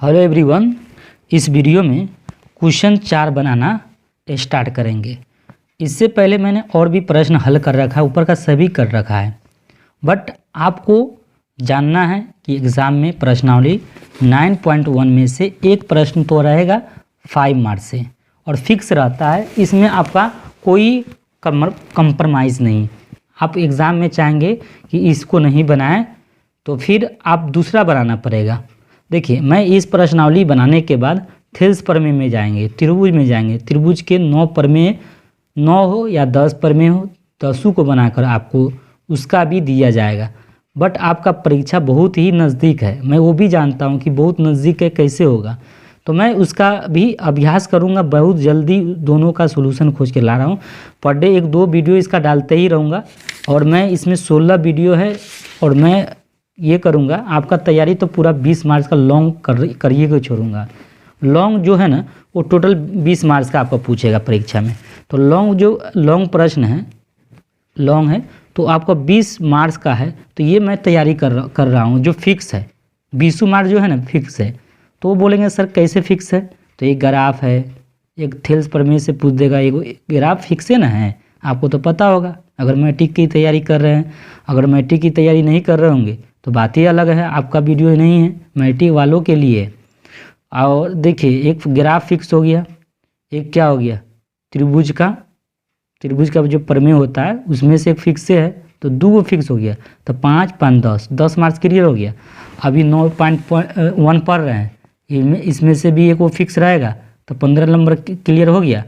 Hello everyone, इस video में question 4 बनाना start करेंगे। इससे पहले मैंने और भी प्रश्न हल कर रखा है, ऊपर का सभी कर रखा है, बट आपको जानना है कि एग्ज़ाम में प्रश्नावली 9.1 में से एक प्रश्न तो रहेगा 5 मार्क्स से और फिक्स रहता है। इसमें आपका कोई कंप्रोमाइज़ नहीं। आप एग्ज़ाम में चाहेंगे कि इसको नहीं बनाएं तो फिर आप दूसरा बनाना पड़ेगा। देखिए, मैं इस प्रश्नावली बनाने के बाद थेल्स प्रमेय में जाएंगे, त्रिभुज में जाएंगे। त्रिभुज के 9 प्रमेय 9 हो या 10 प्रमेय हो, 10 को बनाकर आपको उसका भी दिया जाएगा। बट आपका परीक्षा बहुत ही नज़दीक है, मैं वो भी जानता हूँ कि बहुत नज़दीक है, कैसे होगा, तो मैं उसका भी अभ्यास करूँगा। बहुत जल्दी दोनों का सोल्यूशन खोज के ला रहा हूँ। पर डे 1-2 वीडियो इसका डालते ही रहूँगा और मैं इसमें 16 वीडियो है और मैं ये करूँगा। आपका तैयारी तो पूरा 20 मार्क्स का लॉन्ग करिए को छोड़ूंगा। लॉन्ग जो है ना, वो टोटल 20 मार्क्स का आपका पूछेगा परीक्षा में। तो लॉन्ग प्रश्न है, लॉन्ग है तो आपका 20 मार्क्स का है। तो ये मैं तैयारी कर रहा हूँ जो फिक्स है। 20 मार्क्स जो है ना फिक्स है। तो वो बोलेंगे सर कैसे फिक्स है, तो एक ग्राफ है, एक थेल्स प्रमेय से पूछ देगा, एक ग्राफ फिक्स है ना है, आपको तो पता होगा। अगर मैट्रिक की तैयारी कर रहे हैं, अगर मैट्रिक की तैयारी नहीं कर रहे होंगे तो बात ही अलग है, आपका वीडियो नहीं है, मैट्रिक वालों के लिए। और देखिए, एक ग्राफ फिक्स हो गया, एक क्या हो गया, त्रिभुज का जो प्रमेय होता है उसमें से एक फिक्स है, तो 2 फिक्स हो गया। तो 5, 5, 10 मार्क्स क्लियर हो गया। अभी 9.1 पढ़ रहे हैं, इसमें से भी एक वो फिक्स रहेगा, तो 15 नंबर क्लियर हो गया।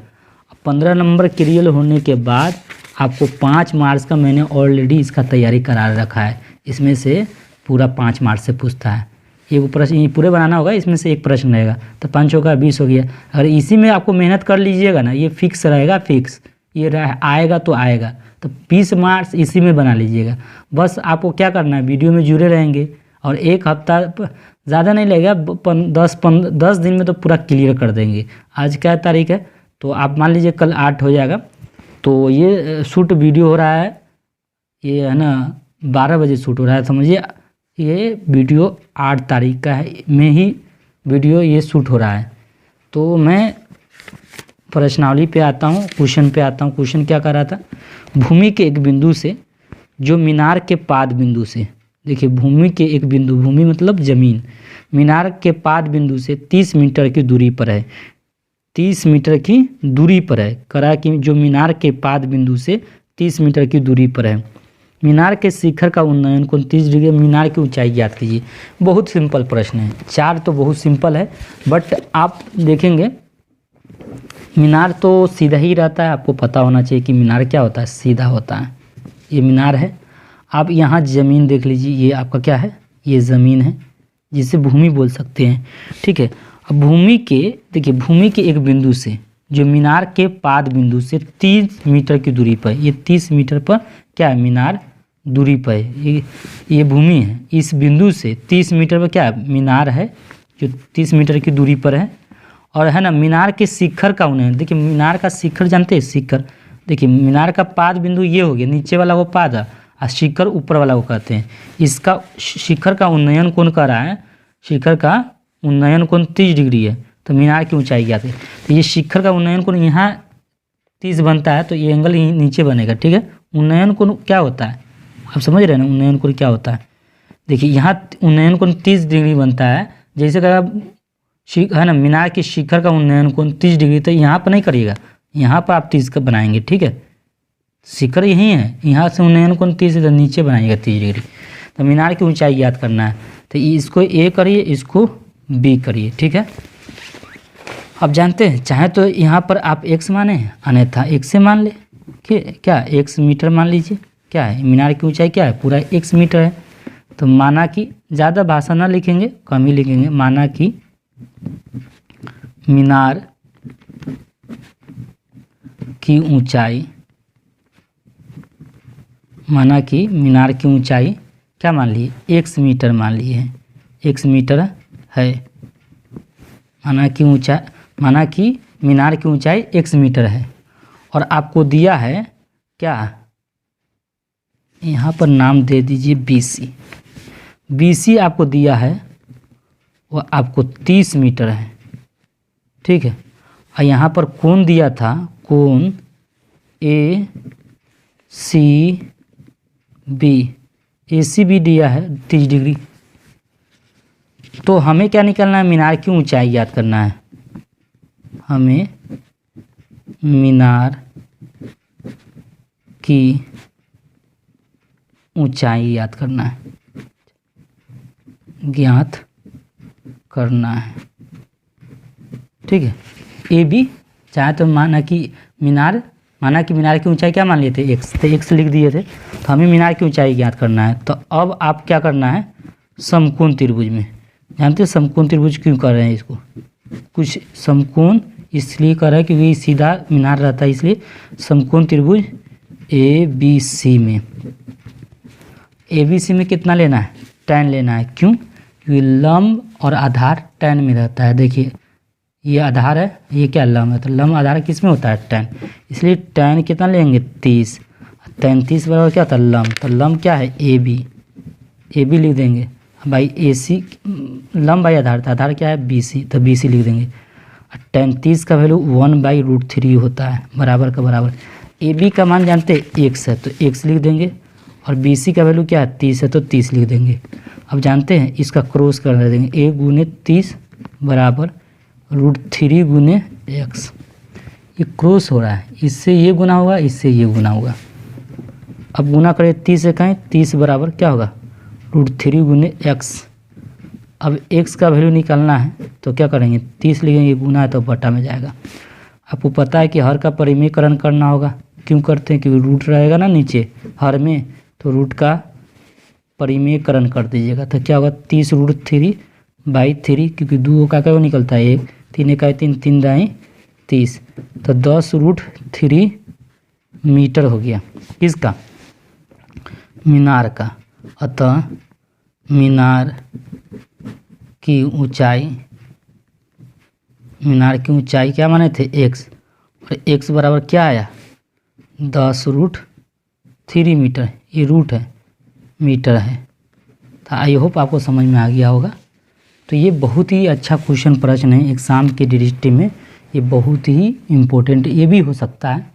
15 नंबर क्लियर होने के बाद आपको 5 मार्क्स का मैंने ऑलरेडी इसका तैयारी करा रखा है। इसमें से पूरा 5 मार्क्स से पूछता है। एक प्रश्न ये पूरे बनाना होगा, इसमें से एक प्रश्न रहेगा, तो 5 होगा 20 हो गया। अगर इसी में आपको मेहनत कर लीजिएगा ना, ये फिक्स रहेगा, फिक्स ये आएगा तो आएगा, तो 20 मार्क्स इसी में बना लीजिएगा। बस आपको क्या करना है, वीडियो में जुड़े रहेंगे और एक हफ्ता ज़्यादा नहीं लगेगा, 10 दिन में तो पूरा क्लियर कर देंगे। आज क्या तारीख है, तो आप मान लीजिए कल 8 हो जाएगा। तो ये शूट वीडियो हो रहा है, ये है ना 12 बजे शूट हो रहा है, समझिए ये वीडियो 8 तारीख का है में ही वीडियो ये शूट हो रहा है। तो मैं प्रश्नावली पे आता हूँ, क्वेश्चन पे आता हूँ। क्वेश्चन क्या कर रहा था, भूमि के एक बिंदु से जो मीनार के पाद बिंदु से, देखिए भूमि के एक बिंदु, भूमि मतलब ज़मीन, मीनार के पाद बिंदु से 30 मीटर की दूरी पर है। 30 मीटर की दूरी पर है, करा कि जो मीनार के पाद बिंदु से 30 मीटर की दूरी पर है। मीनार के शिखर का उन्नयन कोण 30 डिग्री, मीनार की ऊंचाई ज्ञात कीजिए। बहुत सिंपल प्रश्न है, 4 तो बहुत सिंपल है, बट आप देखेंगे मीनार तो सीधा ही रहता है। आपको पता होना चाहिए कि मीनार क्या होता है, सीधा होता है। ये मीनार है। आप यहाँ ज़मीन देख लीजिए, ये आपका क्या है, ये ज़मीन है, जिसे भूमि बोल सकते हैं, ठीक है। अब भूमि के, देखिए भूमि के एक बिंदु से जो मीनार के पाद बिंदु से 30 मीटर की दूरी पर, ये 30 मीटर पर क्या है, मीनार दूरी पर है, ये भूमि है। इस बिंदु से 30 मीटर पर क्या है, मीनार है, जो 30 मीटर की दूरी पर है। और है ना, मीनार के शिखर का उन्नयन, देखिए मीनार का शिखर जानते हैं, शिखर, देखिए मीनार का पाद बिंदु ये हो गया, नीचे वाला वो पाद है, और शिखर ऊपर वाला वो कहते हैं। इसका शिखर का उन्नयन कौन कर रहा है, शिखर का उन्नयन कोण 30 डिग्री है, तो मीनार की ऊंचाई क्या है। तो ये शिखर का उन्नयन कोण यहाँ 30 बनता है, तो ये एंगल यहीं नीचे बनेगा, ठीक है। उन्नयन कोण क्या होता है, आप समझ रहे हैं ना, उन्नयन कोण क्या होता है। देखिए यहाँ उन्नयन कोण 30 डिग्री बनता है। जैसे कि है ना, मीनार के शिखर का उन्नयन कोण 30 डिग्री, तो यहाँ पर नहीं करिएगा, यहाँ पर आप 30 का बनाएंगे, ठीक है। शिखर यही है, यहाँ से उन्नयन कोण 30 नीचे बनाइएगा 30 डिग्री। तो मीनार की ऊंचाई याद करना है, तो इसको ए करिए, इसको बी करिए, ठीक है। अब जानते हैं, चाहे तो यहाँ पर आप x माने, अन्यथा x से मान ले, क्या x मीटर मान लीजिए। क्या है, मीनार की ऊंचाई क्या है, पूरा x मीटर है। तो माना कि, ज़्यादा भाषा ना लिखेंगे, कम ही लिखेंगे, माना कि मीनार की ऊंचाई, माना कि मीनार की ऊंचाई क्या मान लिए, x मीटर मान लिए, x मीटर है। माना कि मीनार की ऊंचाई x मीटर है। और आपको दिया है क्या, यहाँ पर नाम दे दीजिए BC। BC आपको दिया है वो आपको 30 मीटर है। ठीक है, और यहाँ पर कोण दिया था, कोण ए सी बी दिया है 30 डिग्री। तो हमें क्या निकालना है, मीनार की ऊंचाई याद करना है। हमें मीनार की ऊंचाई याद करना है, ज्ञात करना है। ठीक है, ए बी चाहे तो माना कि मीनार की ऊंचाई क्या मान लिए थे, एक्स, तो एक्स लिख दिए थे। तो हमें मीनार की ऊंचाई ज्ञात करना है। तो अब आप क्या करना है, समकोण त्रिभुज में, जानते हैं समकोण त्रिभुज क्यों कर रहे हैं इसको, कुछ समकोण इसलिए कर रहा है क्योंकि सीधा मीनार रहता है, इसलिए समकोण त्रिभुज ए बी सी में कितना लेना है, tan लेना है। क्यों, क्योंकि लंब और आधार tan में रहता है। देखिए ये आधार है, ये क्या लंब है, तो लंब आधार किस में होता है, tan, इसलिए tan कितना लेंगे 30, tan 30 बराबर क्या होता है लंब, तो लंब क्या है ए बी लिख देंगे भाई, ए सी लंब बाई आधार, तो आधार क्या है BC, तो BC लिख देंगे। tan 30 का वैल्यू 1/√3 होता है, बराबर का बराबर। AB का मान जानते हैं x है, तो x लिख देंगे, और BC का वैल्यू क्या है 30 है, तो 30 लिख देंगे। अब जानते हैं इसका क्रॉस कर देंगे, 1 गुने 30 बराबर √3 गुने x। ये क्रॉस हो रहा है, इससे ये गुना होगा, इससे ये गुना होगा। अब गुना करें 30 से कहें, 30 बराबर क्या होगा √3 गुने x। अब x का वैल्यू निकालना है तो क्या करेंगे, 30 लिखेंगे, गुना है तो बटा में जाएगा। आपको पता है कि हर का परिमेयकरण करना होगा, क्यों करते हैं, क्योंकि रूट रहेगा ना नीचे हर में, तो रूट का परिमेयकरण कर दीजिएगा। तो क्या होगा 30 √3/3, क्योंकि 2 का क्या निकलता है 1, 3 का 3, 3 दाएँ 30, तो 10 √3 मीटर हो गया किसका, मीनार का। अतः मीनार की ऊंचाई क्या माने थे x, और x बराबर क्या आया 10 √3 मीटर, ये रूट है मीटर है। तो आई होप आपको समझ में आ गया होगा। तो ये बहुत ही अच्छा क्वेश्चन प्रश्न है एग्ज़ाम के डिस्ट्रिक्ट में, ये बहुत ही इम्पोर्टेंट ये भी हो सकता है।